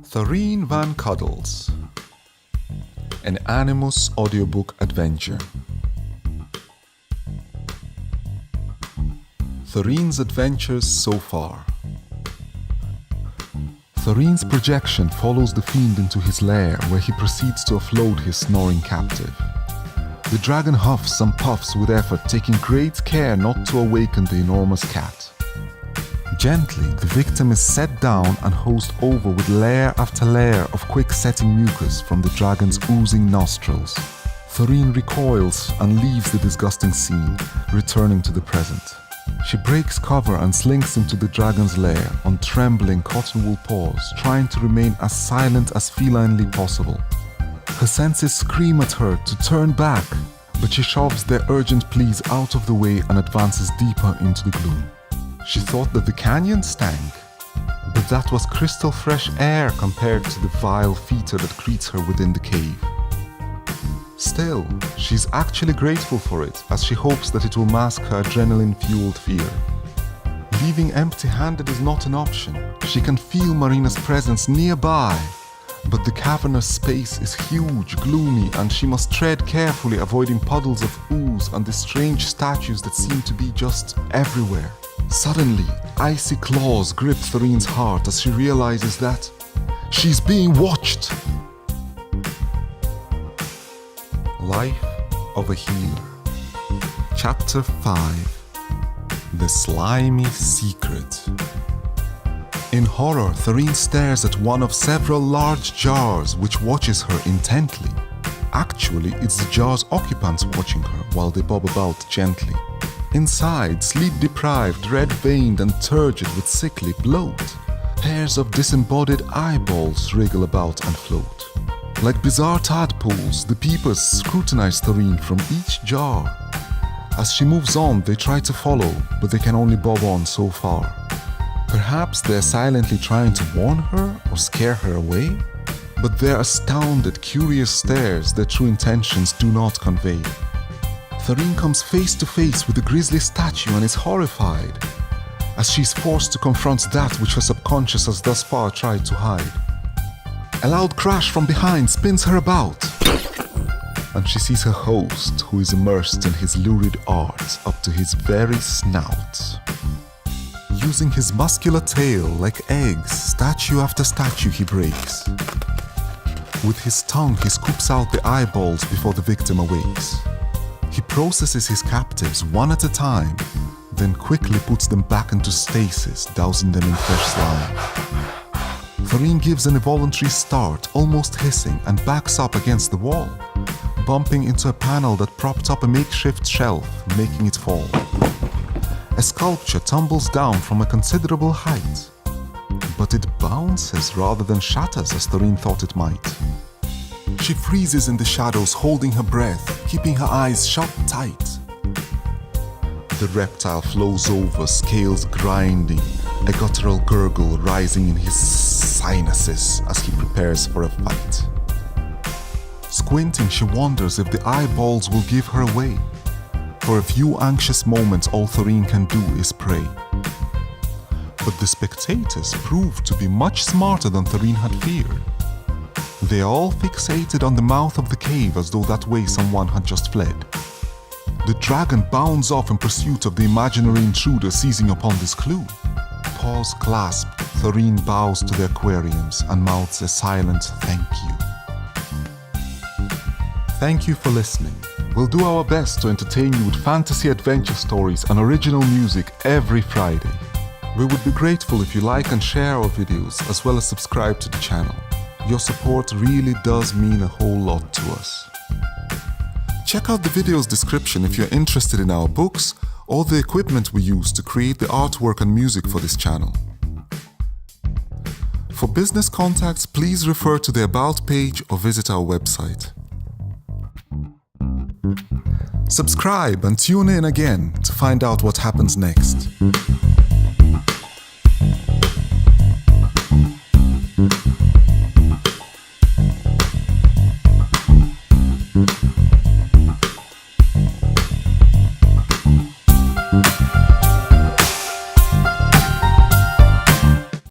Thoreen Van Cuddles, an Animus audiobook adventure. Thoreen's adventures so far. Thoreen's projection follows the fiend into his lair, where he proceeds to offload his snoring captive. The dragon huffs and puffs with effort, taking great care not to awaken the enormous cat. Gently, the victim is set down and hosed over with layer after layer of quick-setting mucus from the dragon's oozing nostrils. Thoreen recoils and leaves the disgusting scene, returning to the present. She breaks cover and slinks into the dragon's lair on trembling cotton wool paws, trying to remain as silent as felinely possible. Her senses scream at her to turn back, but she shoves their urgent pleas out of the way and advances deeper into the gloom. She thought that the canyon stank, but that was crystal fresh air compared to the vile fetor that greets her within the cave. Still, she's actually grateful for it, as she hopes that it will mask her adrenaline-fueled fear. Leaving empty-handed is not an option. She can feel Marina's presence nearby, but the cavernous space is huge, gloomy, and she must tread carefully, avoiding puddles of ooze and the strange statues that seem to be just everywhere. Suddenly, icy claws grip Thoreen's heart as she realizes that she's being watched. Life of a Healer. Chapter 5. The Slimy Secret. In horror, Thoreen stares at one of several large jars which watches her intently. Actually, it's the jar's occupants watching her while they bob about gently. Inside, sleep-deprived, red-veined and turgid with sickly bloat, pairs of disembodied eyeballs wriggle about and float. Like bizarre tadpoles, the peepers scrutinize Thoreen from each jar. As she moves on, they try to follow, but they can only bob on so far. Perhaps they're silently trying to warn her or scare her away, but their astounded, curious stares their true intentions do not convey. Thoreen comes face to face with the grisly statue and is horrified, as she's forced to confront that which her subconscious has thus far tried to hide. A loud crash from behind spins her about, and she sees her host, who is immersed in his lurid arts up to his very snout. Using his muscular tail like eggs, statue after statue he breaks. With his tongue he scoops out the eyeballs before the victim awakes. He processes his captives one at a time, then quickly puts them back into stasis, dousing them in fresh slime. Thoreen gives an involuntary start, almost hissing, and backs up against the wall, bumping into a panel that propped up a makeshift shelf, making it fall. A sculpture tumbles down from a considerable height, but it bounces rather than shatters as Thoreen thought it might. She freezes in the shadows, holding her breath, keeping her eyes shut tight. The reptile flows over, scales grinding, a guttural gurgle rising in his sinuses as he prepares for a fight. Squinting, she wonders if the eyeballs will give her away. For a few anxious moments, all Thoreen can do is pray. But the spectators prove to be much smarter than Thoreen had feared. They are all fixated on the mouth of the cave as though that way someone had just fled. The dragon bounds off in pursuit of the imaginary intruder seizing upon this clue. Paws clasped, Thoreen bows to the aquariums and mouths a silent thank you. Thank you for listening. We'll do our best to entertain you with fantasy adventure stories and original music every Friday. We would be grateful if you like and share our videos, as well as subscribe to the channel. Your support really does mean a whole lot to us. Check out the video's description if you're interested in our books or the equipment we use to create the artwork and music for this channel. For business contacts, please refer to the About page or visit our website. Subscribe and tune in again to find out what happens next.